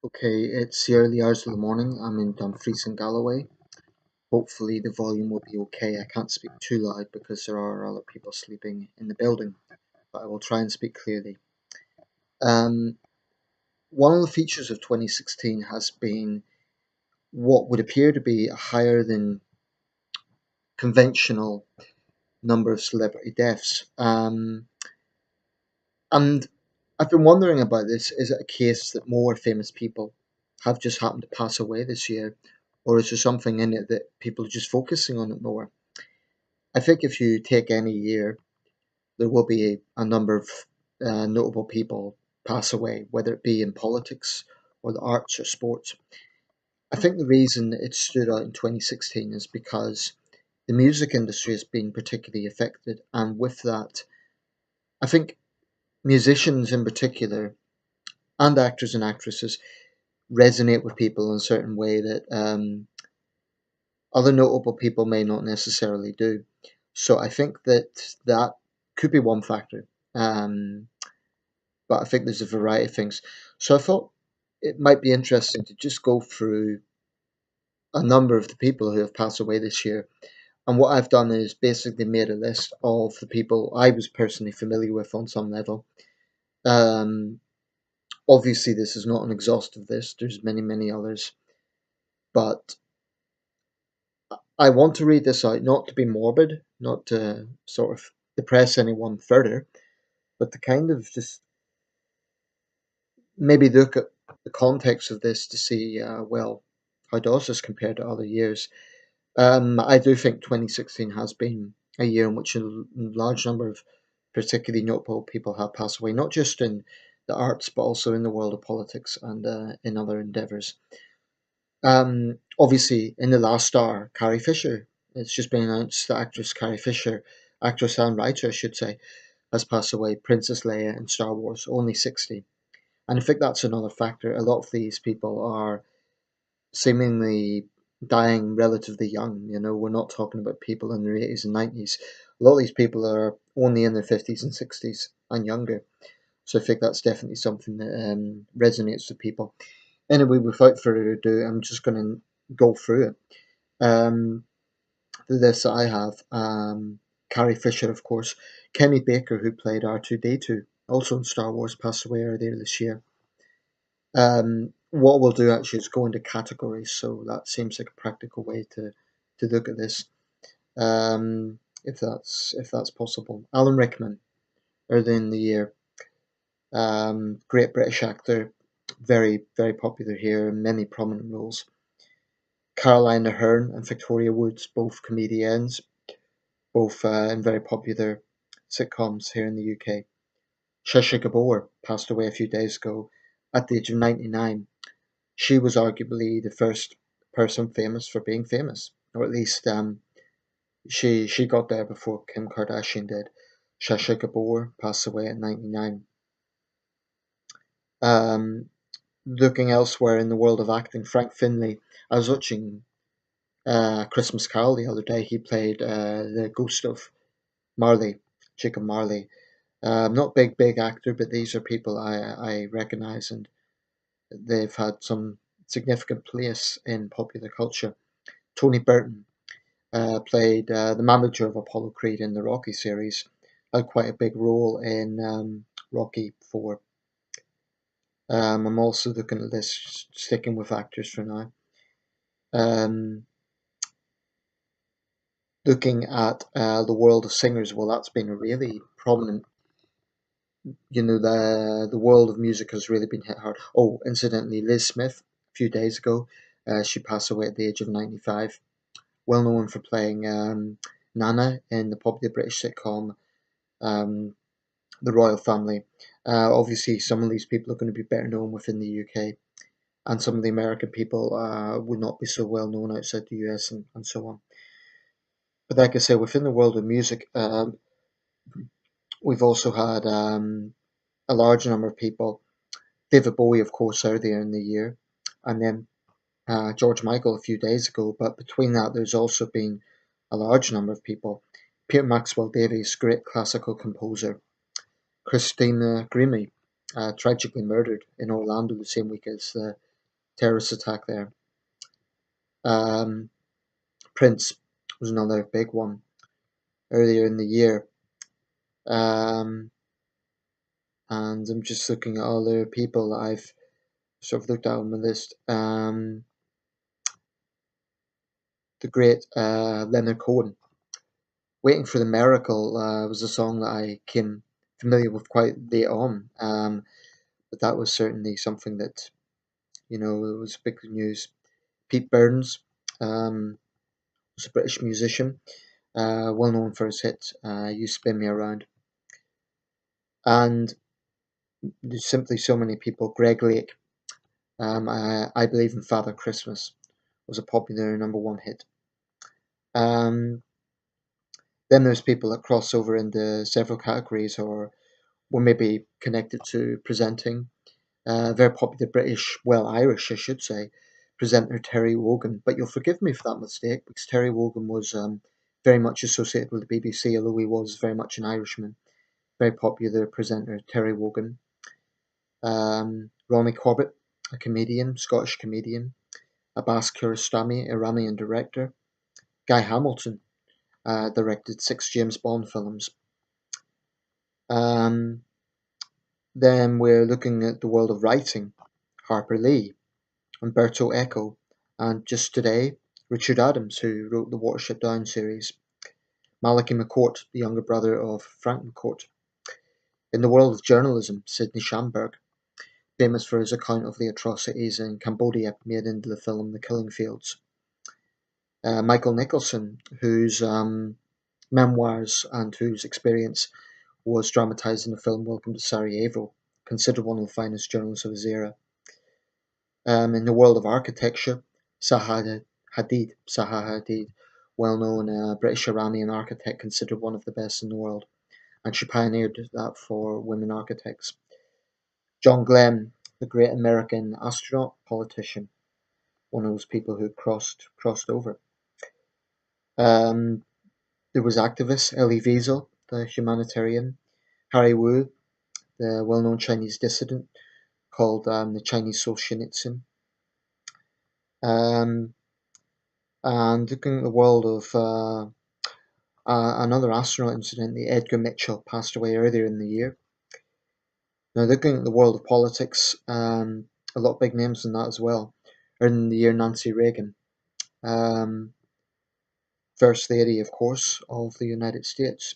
Okay, it's the early hours of the morning. I'm in Dumfries and Galloway. Hopefully, the volume will be okay. I can't speak too loud because there are other people sleeping in the building, but I will try and speak clearly. Um, One of the features of 2016 has been what would appear to be a higher than conventional number of celebrity deaths. And I've been wondering about this. Is it a case that more famous people have just happened to pass away this year, or is there something in it that people are just focusing on it more? I think if you take any year, there will be a number of notable people pass away, whether it be in politics or the arts or sports. I think the reason it stood out in 2016 is because the music industry has been particularly affected, and with that, I think musicians in particular and actors and actresses resonate with people in a certain way that other notable people may not necessarily do. So I think that that could be one factor. Um, but I think there's a variety of things. So I thought it might be interesting to just go through a number of the people who have passed away this year. And what I've done is basically made a list of the people I was personally familiar with on some level. Um, Obviously, this is not an exhaustive list. There's many, many others. But I want to read this out not to be morbid, not to sort of depress anyone further, but to kind of just maybe look at the context of this to see, well, how does this compare to other years? I do think 2016 has been a year in which a large number of particularly notable people have passed away, not just in the arts, but also in the world of politics and in other endeavours. Obviously, in the last star, Carrie Fisher, it's just been announced that actress Carrie Fisher, actress and writer, I should say, has passed away. Princess Leia in Star Wars, only 60. And I think that's another factor. A lot of these people are seemingly dying relatively young. You know, we're not talking about people in their 80s and 90s. A lot of these people are only in their 50s and 60s and younger. So I think that's definitely something that resonates with people. Anyway, without further ado, I'm just going to go through it. Um, the list that I have, Carrie Fisher, of course, Kenny Baker, who played R2D2, also in Star Wars, passed away earlier this year. What we'll do actually is go into categories, so that seems like a practical way to look at this, if that's possible. Alan Rickman, early in the year, great British actor, very very popular here in many prominent roles. Caroline Aherne and Victoria Woods, both comedians, both in very popular sitcoms here in the UK. Shasha Gabor passed away a few days ago at the age of 99. She was arguably the first person famous for being famous, or at least she got there before Kim Kardashian did. Shasha Gabor passed away at 99. Um, Looking elsewhere in the world of acting, Frank Finlay. I was watching Christmas Carol the other day. He played the ghost of Marley, Jacob Marley. Not big actor, but these are people I recognise, and they've had some significant place in popular culture. Tony Burton played the manager of Apollo Creed in the Rocky series, had quite a big role in Rocky 4. I'm also looking at this, sticking with actors for now. Um, Looking at the world of singers, well, that's been a really prominent. The world of music has really been hit hard. Oh, incidentally, Liz Smith, a few days ago, she passed away at the age of 95. Well known for playing Nana in the popular British sitcom um, The Royal Family. Obviously, some of these people are going to be better known within the UK, and some of the American people would not be so well known outside the US and so on. But like I say, within the world of music, we've also had a large number of people. David Bowie, of course, earlier in the year, and then George Michael a few days ago. But between that, there's also been a large number of people. Peter Maxwell Davies, great classical composer. Christina Grimmie, tragically murdered in Orlando the same week as the terrorist attack there. Um, Prince was another big one earlier in the year. Um, and I'm just looking at other people that I've sort of looked at on the list. The great Leonard Cohen. Waiting for the Miracle was a song that I came familiar with quite late on, but that was certainly something that, it was big news. Pete Burns was a British musician, well known for his hit You Spin Me Around. And there's simply so many people. Greg Lake, I Believe in Father Christmas was a popular number one hit. Um, then there's people that cross over into several categories or were maybe connected to presenting. Very popular British, well, Irish, I should say, presenter Terry Wogan. But you'll forgive me for that mistake because Terry Wogan was very much associated with the BBC, although he was very much an Irishman. Very popular presenter Terry Wogan. Ronnie Corbett, a comedian, Scottish comedian. Abbas Kiarostami, Iranian director. Guy Hamilton directed 6 James Bond films. Um, then we're looking at the world of writing. Harper Lee, Umberto Eco, and just today, Richard Adams, who wrote the Watership Down series. Malachi McCourt, the younger brother of Frank McCourt. In the world of journalism, Sidney Schamberg, famous for his account of the atrocities in Cambodia made into the film The Killing Fields. Michael Nicholson, whose memoirs and whose experience was dramatised in the film Welcome to Sarajevo, considered one of the finest journalists of his era. In the world of architecture, Zaha Hadid, well-known British Iranian architect, considered one of the best in the world, and she pioneered that for women architects. John Glenn, the great American astronaut, politician, one of those people who crossed over. There was activist Elie Wiesel, the humanitarian, Harry Wu, the well-known Chinese dissident, called the Chinese Solzhenitsyn. Um, and looking at the world of another astronaut incident, the Edgar Mitchell passed away earlier in the year. Now, looking at the world of politics, a lot of big names in that as well. In the year, Nancy Reagan, First Lady, of course, of the United States.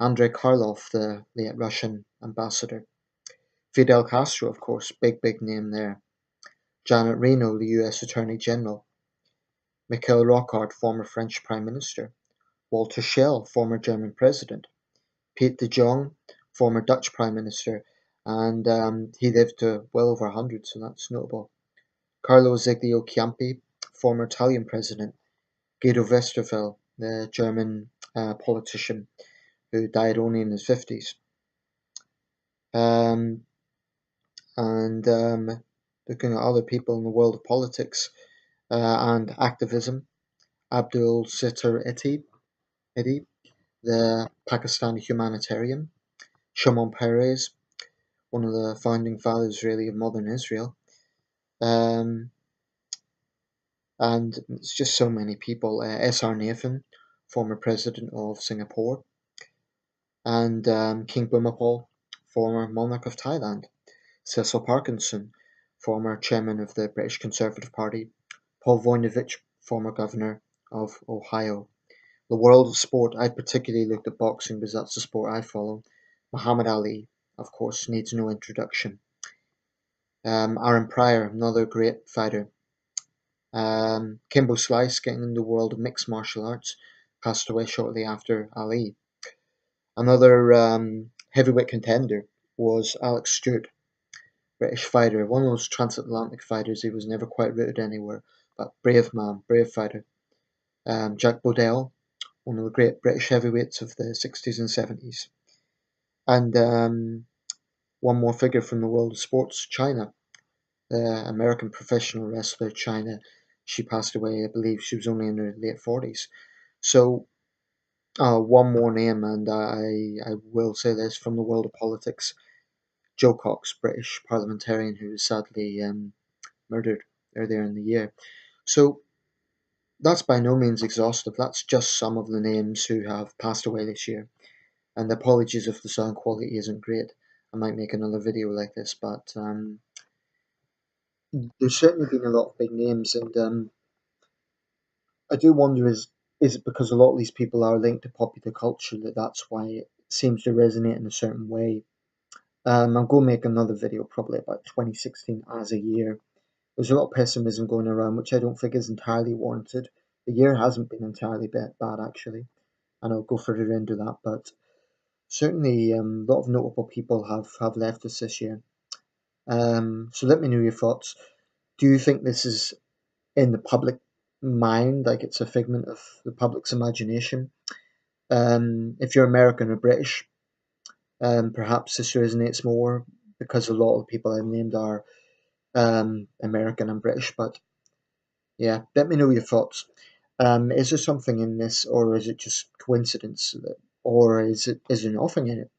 Andrei Karlov, the late Russian ambassador. Fidel Castro, of course, big name there. Janet Reno, the US Attorney General. Mikhail Rocard, former French Prime Minister. Walter Schell, former German President. Pete de Jong, former Dutch Prime Minister, and he lived to well over 100, so that's notable. Carlo Ziglio Ciampi, former Italian President. Guido Westerwelle, the German politician who died only in his 50s. And looking at other people in the world of politics and activism, Abdul Sitter Eti, the Pakistani humanitarian, Shimon Peres, one of the founding fathers really of modern Israel. And it's just so many people. S.R. Nathan, former president of Singapore, and King Bhumibol, former monarch of Thailand. Cecil Parkinson, former chairman of the British Conservative Party. Paul Voinovich, former governor of Ohio. The world of sport, I particularly looked at boxing because that's the sport I follow. Muhammad Ali, of course, needs no introduction. Aaron Pryor, another great fighter. Kimbo Slice, getting in the world of mixed martial arts, passed away shortly after Ali. Another heavyweight contender was Alex Stewart, British fighter, one of those transatlantic fighters. He was never quite rooted anywhere, but brave man, brave fighter. Jack Bodell, one of the great British heavyweights of the 60s and 70s. And one more figure from the world of sports, Chyna, the American professional wrestler Chyna. She passed away, I believe she was only in her late 40s. So, one more name, and I will say this from the world of politics. Joe Cox, British parliamentarian who sadly murdered earlier in the year. So that's by no means exhaustive. That's just some of the names who have passed away this year. And apologies if the sound quality isn't great. I might make another video like this, but there's certainly been a lot of big names, and I do wonder is it because a lot of these people are linked to popular culture that's why it seems to resonate in a certain way. I'm going to make another video probably about 2016 as a year. There's a lot of pessimism going around, which I don't think is entirely warranted. The year hasn't been entirely bad actually, and I'll go further into that. But certainly, a lot of notable people have left us this year. So let me know your thoughts. Do you think this is in the public mind, like it's a figment of the public's imagination? If you're American or British, perhaps this resonates more because a lot of the people I've named are American and British. But yeah, let me know your thoughts. Is there something in this, or is it just coincidence, or is there nothing in it?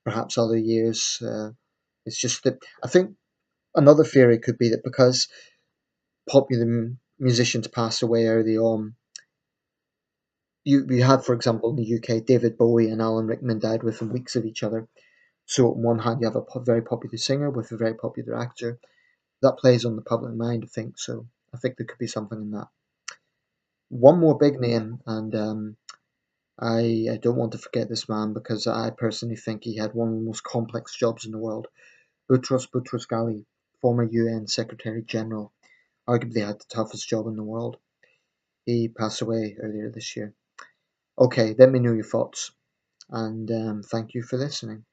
Perhaps other years, it's just that I think another theory could be that because popular musicians passed away early on, you had, for example, in the UK, David Bowie and Alan Rickman died within weeks of each other. So on one hand, you have a very popular singer with a very popular actor. That plays on the public mind, I think. So I think there could be something in that. One more big name, and I don't want to forget this man because I personally think he had one of the most complex jobs in the world. Boutros Ghali, former UN Secretary General, arguably had the toughest job in the world. He passed away earlier this year. Okay, let me know your thoughts, and thank you for listening.